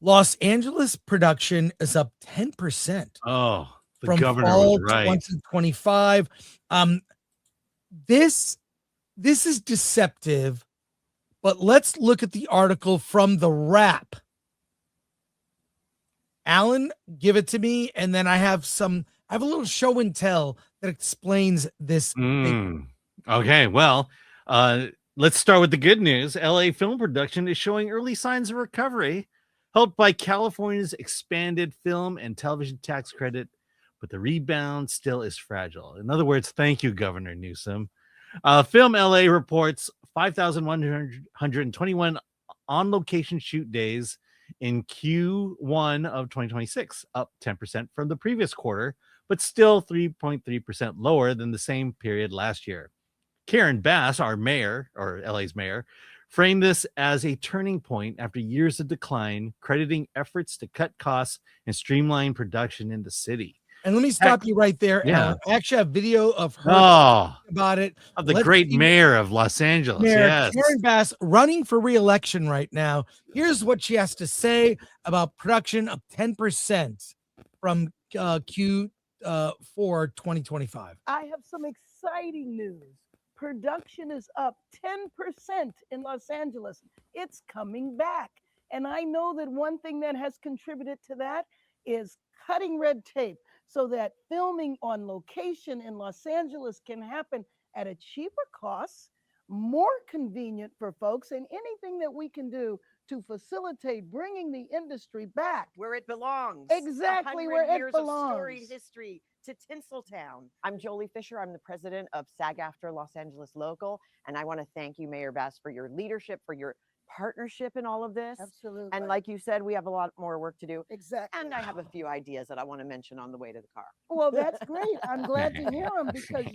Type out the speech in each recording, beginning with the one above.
Los Angeles production is up 10% Oh, the from governor fall was right. 2025. This is deceptive, but let's look at the article from the Wrap. Alan, give it to me, and then I have a little show and tell that explains this. Okay, well, let's start with the good news. LA film production is showing early signs of recovery, helped by California's expanded film and television tax credit, but the rebound still is fragile. In other words, thank you, Governor Newsom. Film LA reports 5,121 on-location shoot days in Q1 of 2026, up 10% from the previous quarter, but still 3.3% lower than the same period last year. Karen Bass, our mayor, or LA's mayor, framed this as a turning point after years of decline, crediting efforts to cut costs and streamline production in the city. And let me stop you right there, Yeah. Alan. I actually have video of her about it. Of the great mayor of Los Angeles. Mayor Yes. Karen Bass, running for re-election right now. Here's what she has to say about production of 10% from Q4 2025. I have some exciting news. Production is up 10% in Los Angeles. It's coming back. And I know that one thing that has contributed to that is cutting red tape so that filming on location in Los Angeles can happen at a cheaper cost, more convenient for folks, and anything that we can do to facilitate bringing the industry back where it belongs. Exactly where it belongs. Of storied history to Tinseltown. I'm Jolie Fisher. I'm the president of SAG-AFTRA Los Angeles Local, and I want to thank you, Mayor Bass, for your leadership, for your partnership in all of this. Absolutely. And like you said, we have a lot more work to do. Exactly. And I have a few ideas that I want to mention on the way to the car. Well, that's great. I'm glad to hear them because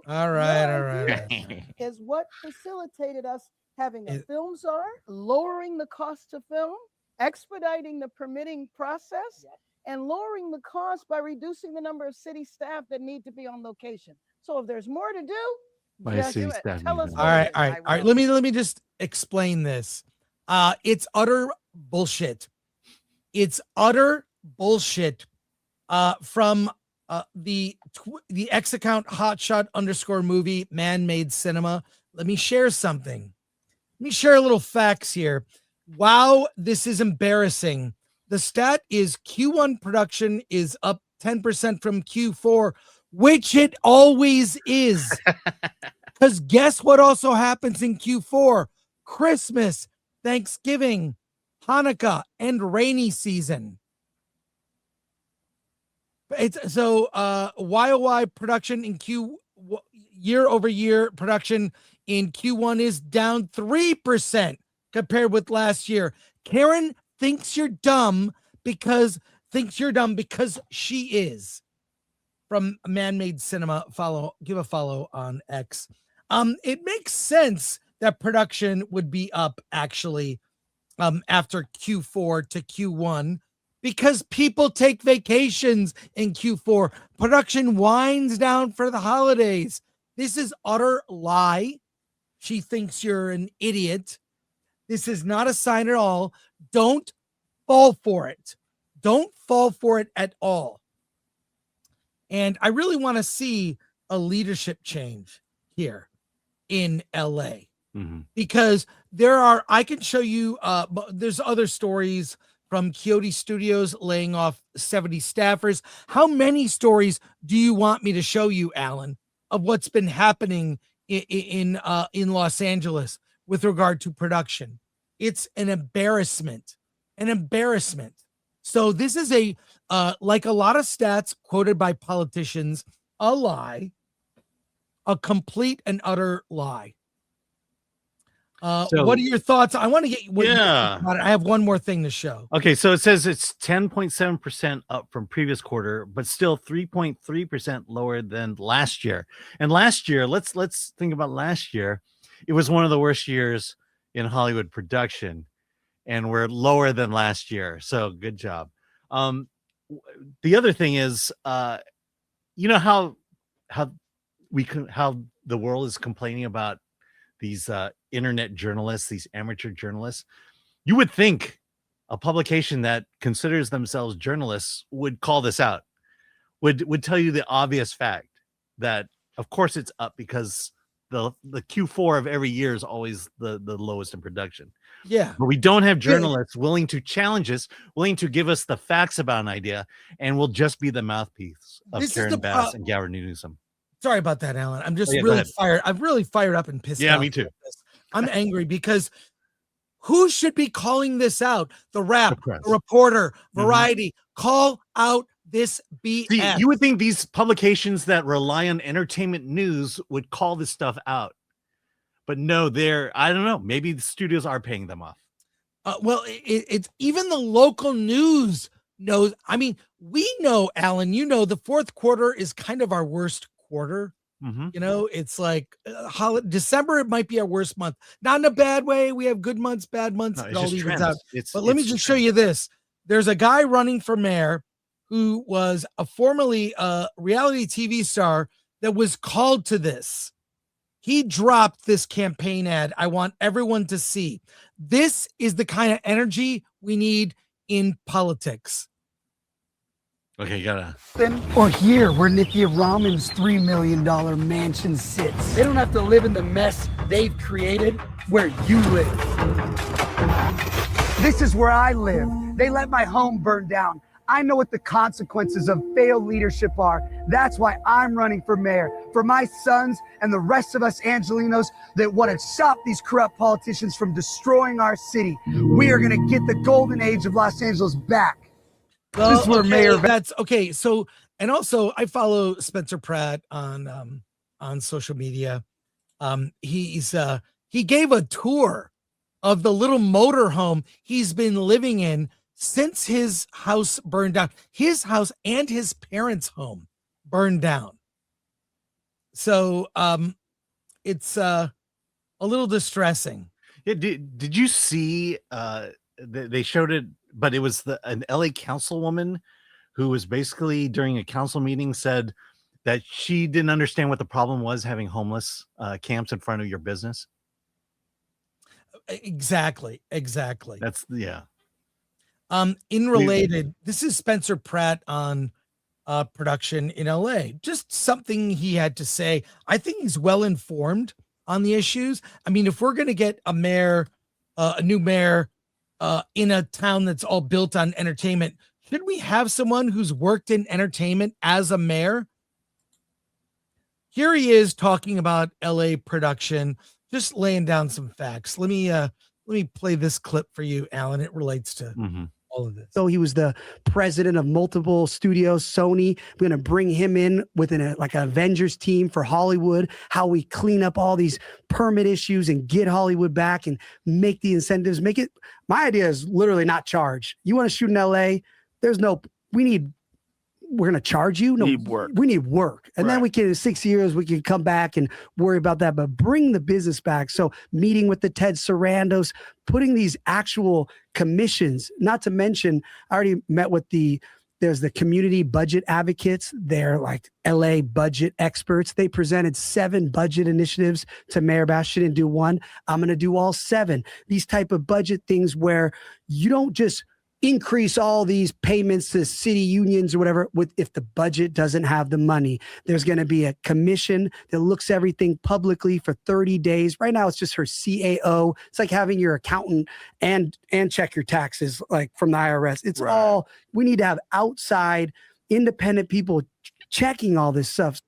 All right. is what facilitated us having a film czar, lowering the cost to film, expediting the permitting process, and lowering the cost by reducing the number of city staff that need to be on location. So if there's more to do, just do it. Tell us. All right. Let me just explain this. It's utter bullshit. It's utter bullshit. From the X account hotshot_movie man-made cinema. Let me share something. Let me share a little facts here. Wow, this is embarrassing. The stat is Q1 production is up 10% from Q4, which it always is. Because guess what also happens in Q4? Christmas, Thanksgiving, Hanukkah, and rainy season. It's so YOY production in year over year production in Q1 is down 3% compared with last year. Karen thinks you're dumb because she is. From Man-Made Cinema, give a follow on X. It makes sense that production would be up actually after Q4 to Q1 because people take vacations in Q4. Production winds down for the holidays. This is utter lie. She thinks you're an idiot. This is not a sign at all. Don't fall for it. Don't fall for it at all. And I really want to see a leadership change here in LA because I can show you, there's other stories from Quixote Studios laying off 70 staffers. How many stories do you want me to show you, Alan, of what's been happening in Los Angeles with regard to production? It's an embarrassment. So this is like a lot of stats quoted by politicians, a lie, a complete and utter lie. What are your thoughts? I want to get what I have one more thing to show. Okay, so it says it's 10.7% up from previous quarter, but still 3.3% lower than last year. And last year, let's think about last year. It was one of the worst years in Hollywood production, and we're lower than last year. So good job. The other thing is, you know how the world is complaining about these internet journalists, these amateur journalists. You would think a publication that considers themselves journalists would call this out, would tell you the obvious fact that of course it's up because the Q4 of every year is always the lowest in production. Yeah. But we don't have journalists willing to challenge us, willing to give us the facts about an idea, and we'll just be the mouthpiece of Karen Bass and Gavin Newsom. Sorry about that, Alan. I'm just really fired. I'm really fired up and pissed off. Yeah, me too. I'm angry because who should be calling this out? The Wrap, The the Reporter, Variety. Call out this BS. See, you would think these publications that rely on entertainment news would call this stuff out. But no, I don't know. Maybe the studios are paying them off. Well, it's even the local news knows. I mean, we know, Alan, the fourth quarter is kind of our worst quarter. It's like December, it might be our worst month. Not in a bad way. We have good months, bad months. No, it all evens out. But let me just show you this. There's a guy running for mayor who was formerly a reality TV star that was called to this. He dropped this campaign ad. I want everyone to see. This is the kind of energy we need in politics. Okay, you gotta. Or here, where Nithya Raman's $3 million mansion sits. They don't have to live in the mess they've created where you live. This is where I live. They let my home burn down. I know what the consequences of failed leadership are. That's why I'm running for mayor, for my sons and the rest of us Angelinos that want to stop these corrupt politicians from destroying our city. We are going to get the golden age of Los Angeles back. This is where Mayor. That's okay. So, and also, I follow Spencer Pratt on social media. He gave a tour of the little motorhome he's been living in since his house burned down. His house and his parents' home burned down. So it's a little distressing. Yeah, did you see they showed it, but it was an LA councilwoman who was basically during a council meeting said that she didn't understand what the problem was having homeless camps in front of your business. Exactly. That's In related, this is Spencer Pratt on production in LA. Just something he had to say. I think he's well informed on the issues. I mean, if we're going to get a new mayor in a town that's all built on entertainment, should we have someone who's worked in entertainment as a mayor? Here he is talking about LA production, just laying down some facts. Let me play this clip for you, Alan. It relates to all of this. So he was the president of multiple studios, Sony. We're going to bring him in within an Avengers team for Hollywood, how we clean up all these permit issues and get Hollywood back and make the incentives, my idea is literally not charge. You want to shoot in LA? We're going to charge you. No, we need work. And then we can, in 6 years, we can come back and worry about that, but bring the business back. So meeting with the Ted Sarandos, putting these actual commissions, not to mention, I already met with there's the community budget advocates. They're like LA budget experts. They presented 7 budget initiatives to Mayor Bass. She didn't do one. I'm going to do all 7. These type of budget things where you don't just increase all these payments to city unions or whatever if the budget doesn't have the money. There's going to be a commission that looks everything publicly for 30 days. Right now, it's just her CAO. It's like having your accountant and check your taxes like from the IRS. It's all, we need to have outside independent people checking all this stuff.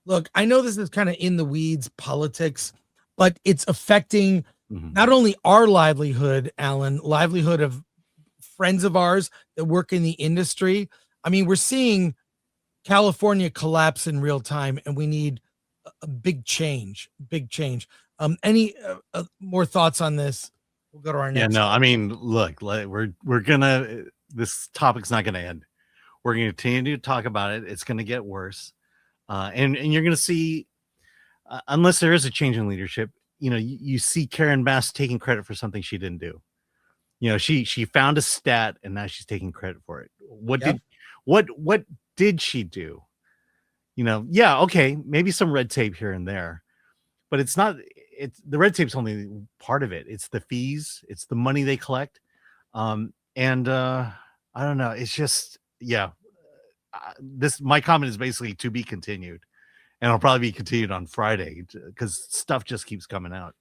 Look, I know this is kind of in the weeds politics, but it's affecting not only our livelihood, Alan, livelihood of friends of ours that work in the industry. I mean, we're seeing California collapse in real time, and we need a big change. Any more thoughts on this? We'll go to our next. Yeah, no, I mean, look, this topic's not gonna end. We're gonna continue to talk about it. It's gonna get worse, and you're gonna see, unless there is a change in leadership, you see Karen Bass taking credit for something she didn't do. She found a stat and now she's taking credit for it. What did she do? Okay, maybe some red tape here and there, but the red tape's only part of it. It's the fees, it's the money they collect. And I don't know. It's just, yeah. My comment is basically to be continued, and it'll probably be continued on Friday because stuff just keeps coming out.